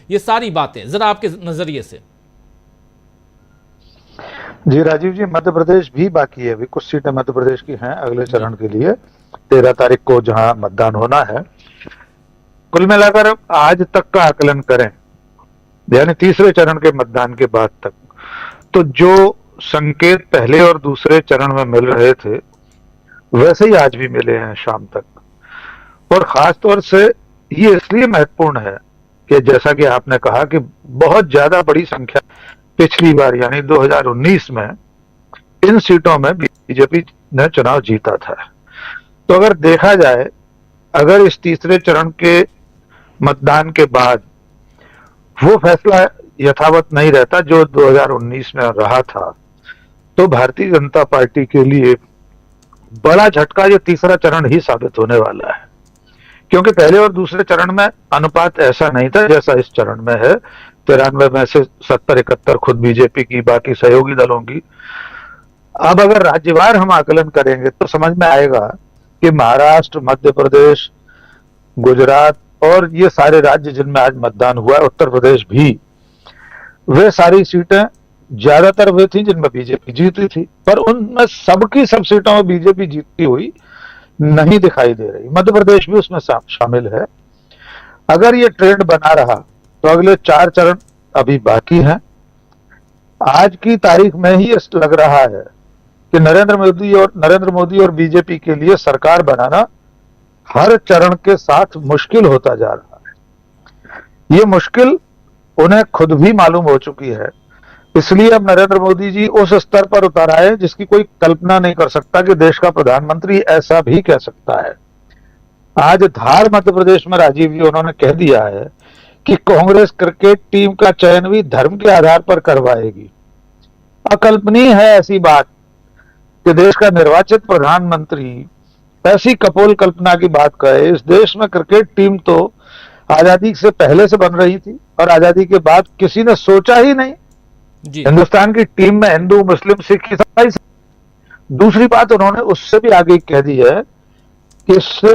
ये सारी बातें जरा आपके नजरिए से। जी राजीव जी, मध्य प्रदेश भी बाकी है, अभी कुछ सीटें मध्य प्रदेश की हैं अगले जी चरण के लिए, 13 तारीख को जहां मतदान होना है। कुल मिलाकर आज तक का आकलन करें, यानी तीसरे चरण के मतदान के बाद तक, तो जो संकेत पहले और दूसरे चरण में मिल रहे थे वैसे ही आज भी मिले हैं शाम तक। और खास तौर से ये इसलिए महत्वपूर्ण है कि जैसा कि आपने कहा कि बहुत ज्यादा बड़ी संख्या पिछली बार यानी 2019 में इन सीटों में बीजेपी ने चुनाव जीता था। तो अगर देखा जाए, अगर इस तीसरे चरण के मतदान के बाद वो फैसला यथावत नहीं रहता जो 2019 में रहा था, तो भारतीय जनता पार्टी के लिए बड़ा झटका ये तीसरा चरण ही साबित होने वाला है। क्योंकि पहले और दूसरे चरण में अनुपात ऐसा नहीं था जैसा इस चरण में है, 93 में से 70-71 खुद बीजेपी की, बाकी सहयोगी दलों की। अब अगर राज्यवार हम आकलन करेंगे तो समझ में आएगा कि महाराष्ट्र, मध्य प्रदेश, गुजरात और ये सारे राज्य जिनमें आज मतदान हुआ है, उत्तर प्रदेश भी, वे सारी सीटें ज्यादातर वे थी जिनमें बीजेपी जीती थी, पर उनमें सबकी सब सीटों में बीजेपी जीतती हुई नहीं दिखाई दे रही। मध्य प्रदेश भी उसमें शामिल है। अगर ये ट्रेंड बना रहा तो अगले 4 चरण अभी बाकी हैं। आज की तारीख में ही लग रहा है कि नरेंद्र मोदी और बीजेपी के लिए सरकार बनाना हर चरण के साथ मुश्किल होता जा रहा है। ये मुश्किल उन्हें खुद भी मालूम हो चुकी है। इसलिए अब नरेंद्र मोदी जी उस स्तर पर उतर आए जिसकी कोई कल्पना नहीं कर सकता कि देश का प्रधानमंत्री ऐसा भी कह सकता है। आज धार मध्य प्रदेश में राजीव जी उन्होंने कह दिया है कि कांग्रेस क्रिकेट टीम का चयन भी धर्म के आधार पर करवाएगी। अकल्पनीय है ऐसी बात कि देश का निर्वाचित प्रधानमंत्री ऐसी कपोल कल्पना की बात कहे। इस देश में क्रिकेट टीम तो आजादी से पहले से बन रही थी और आजादी के बाद किसी ने सोचा ही नहीं। हिंदुस्तान की टीम में हिंदू, मुस्लिम, सिख, ईसाई। दूसरी बात उन्होंने उससे भी आगे कह दी है कि इससे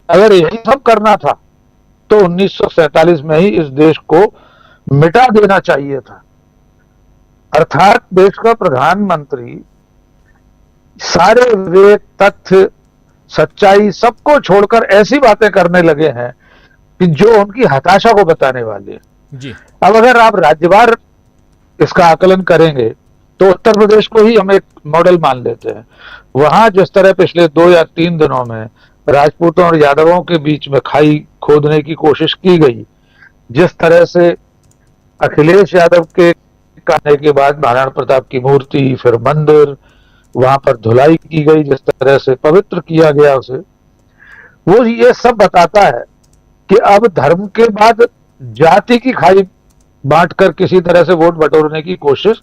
अगर यही सब करना था तो 1947 में ही इस देश को मिटा देना चाहिए था। अर्थात देश का प्रधानमंत्री सारे विवेक, तथ्य, सच्चाई सबको छोड़कर ऐसी बातें करने लगे हैं कि जो उनकी हताशा को बताने वाली है। जी। अब अगर आप राज्यवार इसका आकलन करेंगे तो उत्तर प्रदेश को ही हम एक मॉडल मान लेते हैं। वहां जिस तरह पिछले 2 या 3 दिनों में राजपूतों और यादवों के बीच में खाई खोदने की कोशिश की गई, जिस तरह से अखिलेश यादव के कहने के बाद महाराणा प्रताप की मूर्ति, फिर मंदिर, वहां पर धुलाई की गई, जिस तरह से पवित्र किया गया उसे, वो ये सब बताता है कि अब धर्म के बाद जाति की खाई बांटकर किसी तरह से वोट बटोरने की कोशिश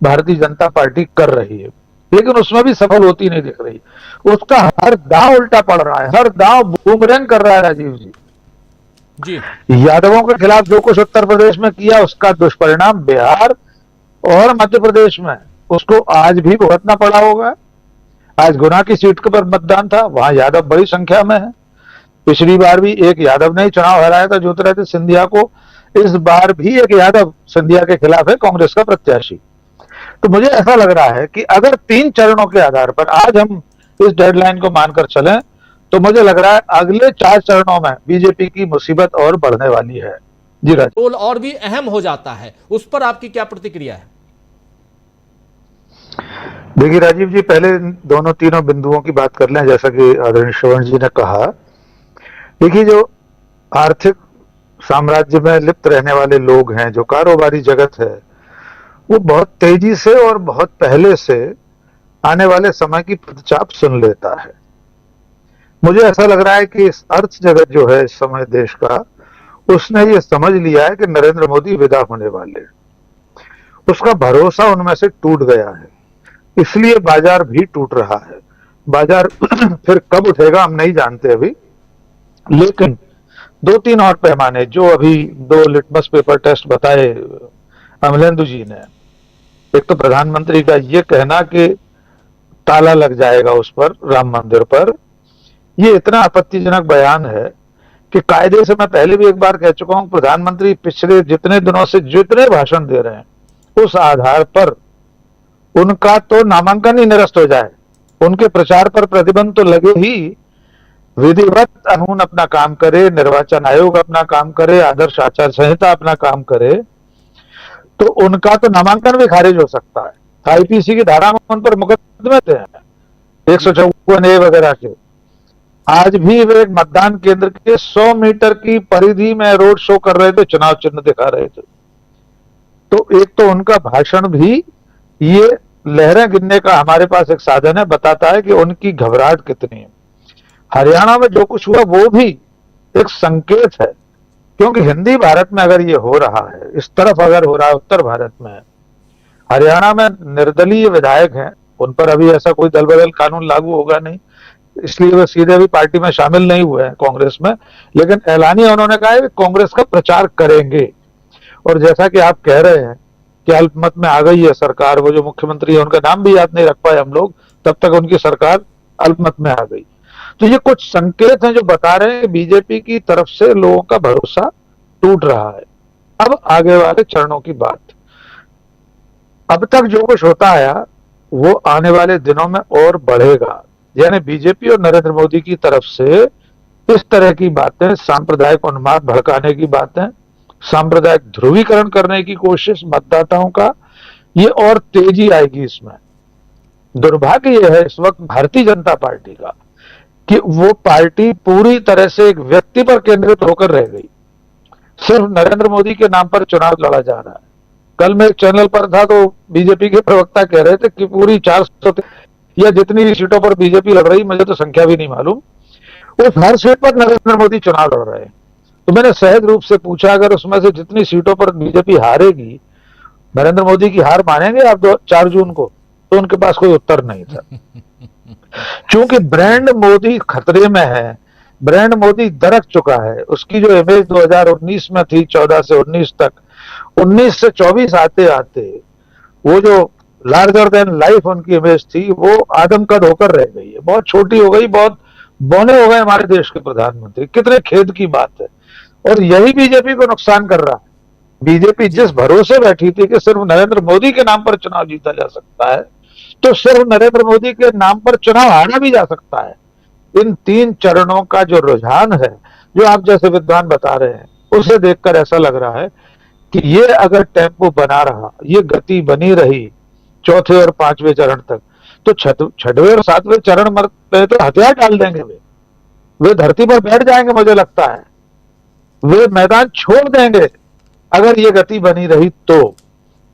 भारतीय जनता पार्टी कर रही है, लेकिन उसमें भी सफल होती नहीं दिख रही। उसका हर दांव उल्टा पड़ रहा है, हर दांव बूमरैंग कर रहा है राजीव जी। यादवों के खिलाफ जो कुछ उत्तर प्रदेश में किया उसका दुष्परिणाम बिहार और मध्य प्रदेश में उसको आज भी भुगतना पड़ा होगा। आज गुना की सीट पर मतदान था, वहां यादव बड़ी संख्या में है। पिछली बार भी एक यादव ने ही चुनाव हराया था ज्योतिरादित्य सिंधिया को। इस बार भी एक यादव सिंधिया के खिलाफ है कांग्रेस का प्रत्याशी। तो मुझे ऐसा लग रहा है कि अगर 3 चरणों के आधार पर आज हम इस डेडलाइन को मानकर चलें तो मुझे लग रहा है अगले 4 चरणों में बीजेपी की मुसीबत और बढ़ने वाली है। जी राज, रोल और भी अहम हो जाता है, उस पर आपकी क्या प्रतिक्रिया है? देखिए राजीव जी, पहले दोनों तीनों बिंदुओं की बात कर लें। जैसा कि आदरणीय श्रवण जी ने कहा, देखिए जो आर्थिक साम्राज्य में लिप्त रहने वाले लोग हैं, जो कारोबारी जगत है, वो बहुत तेजी से और बहुत पहले से आने वाले समय की पदचाप सुन लेता है। मुझे ऐसा लग रहा है कि इस अर्थ जगत जो है इस समय देश का, उसने ये समझ लिया है कि नरेंद्र मोदी विदा होने वाले हैं। उसका भरोसा उनमें से टूट गया है, इसलिए बाजार भी टूट रहा है। बाजार फिर कब उठेगा हम नहीं जानते अभी, लेकिन 2-3 और पैमाने जो अभी 2 लिटमस पेपर टेस्ट बताए अमलेंदु जी ने। एक तो प्रधानमंत्री का ये कहना कि ताला लग जाएगा उस पर, राम मंदिर पर, ये इतना आपत्तिजनक बयान है कि कायदे से, मैं पहले भी एक बार कह चुका हूं, प्रधानमंत्री पिछले जितने दिनों से जितने भाषण दे रहे हैं उस आधार पर उनका तो नामांकन ही निरस्त हो जाए, उनके प्रचार पर प्रतिबंध तो लगे ही। विधिवत कानून अपना काम करे, निर्वाचन आयोग अपना काम करे, आदर्श आचार संहिता अपना काम करे, तो उनका तो नामांकन भी खारिज हो सकता है। आईपीसी की धारा में उन पर मुकदमे थे 154A वगैरह के। आज भी वे मतदान केंद्र के 100 मीटर की परिधि में रोड शो कर रहे थे, चुनाव चिन्ह दिखा रहे थे। तो एक तो उनका भाषण भी ये लहरें गिनने का हमारे पास एक साधन है, बताता है कि उनकी घबराहट कितनी है। हरियाणा में जो कुछ हुआ वो भी एक संकेत है, क्योंकि हिंदी भारत में अगर ये हो रहा है, इस तरफ अगर हो रहा है, उत्तर भारत में, हरियाणा में निर्दलीय विधायक हैं, उन पर अभी ऐसा कोई दल बदल कानून लागू होगा नहीं, इसलिए वे सीधे भी पार्टी में शामिल नहीं हुए हैं कांग्रेस में, लेकिन ऐलानिया उन्होंने कहा है कि कांग्रेस का प्रचार करेंगे। और जैसा कि आप कह रहे हैं कि अल्पमत में आ गई है सरकार, वो जो मुख्यमंत्री है उनका नाम भी याद नहीं रख पाए हम लोग, तब तक उनकी सरकार अल्पमत में आ गई। तो ये कुछ संकेत हैं जो बता रहे हैं कि बीजेपी की तरफ से लोगों का भरोसा टूट रहा है। अब आगे वाले चरणों की बात, अब तक जो कुछ होता आया वो आने वाले दिनों में और बढ़ेगा। यानी बीजेपी और नरेंद्र मोदी की तरफ से इस तरह की बातें, सांप्रदायिक उन्माद भड़काने की बातें, सांप्रदायिक ध्रुवीकरण करने की कोशिश मतदाताओं का, ये और तेजी आएगी इसमें। दुर्भाग्य यह है इस वक्त भारतीय जनता पार्टी का कि वो पार्टी पूरी तरह से एक व्यक्ति पर केंद्रित होकर रह गई। सिर्फ नरेंद्र मोदी के नाम पर चुनाव लड़ा जा रहा है। कल मैं एक चैनल पर था तो बीजेपी के प्रवक्ता कह रहे थे कि पूरी 400 या जितनी भी सीटों पर बीजेपी लड़ रही, मुझे तो संख्या भी नहीं मालूम, उस हर सीट पर नरेंद्र मोदी चुनाव लड़ रहे हैं। तो मैंने सहज रूप से पूछा, अगर उसमें से जितनी सीटों पर बीजेपी हारेगी, नरेंद्र मोदी की हार मानेंगे आप 4 जून को? तो उनके पास कोई उत्तर नहीं था। क्योंकि ब्रांड मोदी खतरे में है, ब्रांड मोदी दरक चुका है। उसकी जो इमेज 2019 में थी, 14 से 19 तक, 19 से 24 आते आते वो जो लार्जर देन लाइफ उनकी इमेज थी, वो आदमकद होकर रह गई है, बहुत छोटी हो गई, बहुत बौने हो गए हमारे देश के प्रधानमंत्री। कितने खेद की बात है। और यही बीजेपी को नुकसान कर रहा है। बीजेपी जिस भरोसे बैठी थी कि सिर्फ नरेंद्र मोदी के नाम पर चुनाव जीता जा सकता है, तो सिर्फ नरेंद्र मोदी के नाम पर चुनाव हारा भी जा सकता है। इन 3 चरणों का जो रुझान है, जो आप जैसे विद्वान बता रहे हैं, उसे देखकर ऐसा लग रहा है कि ये अगर टेम्पो बना रहा, ये गति बनी रही 4थे और 5वें चरण तक, तो 6वें और 7वें चरण में तो हथियार डाल देंगे वे धरती पर बैठ जाएंगे, मुझे लगता है वे मैदान छोड़ देंगे अगर ये गति बनी रही तो।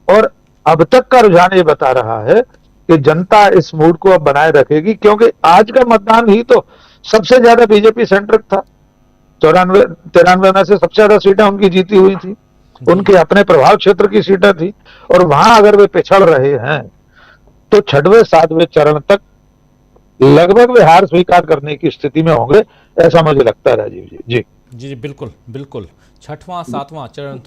और अब तक का रुझान ये बता रहा है कि जनता इस मूड को अब बनाए रखेगी, क्योंकि आज का मतदान ही तो सबसे ज्यादा बीजेपी सेंट्रिक था। 93 में से सबसे ज्यादा सीटें उनकी जीती हुई थी, उनके अपने प्रभाव क्षेत्र की सीटें थी। और वहां अगर वे पिछड़ रहे हैं तो 6वें 7वें चरण तक लगभग वे हार स्वीकार करने की स्थिति में होंगे, ऐसा मुझे लगता है राजीव जी। जी जी, बिल्कुल बिल्कुल। 6वां 7वां चरण तो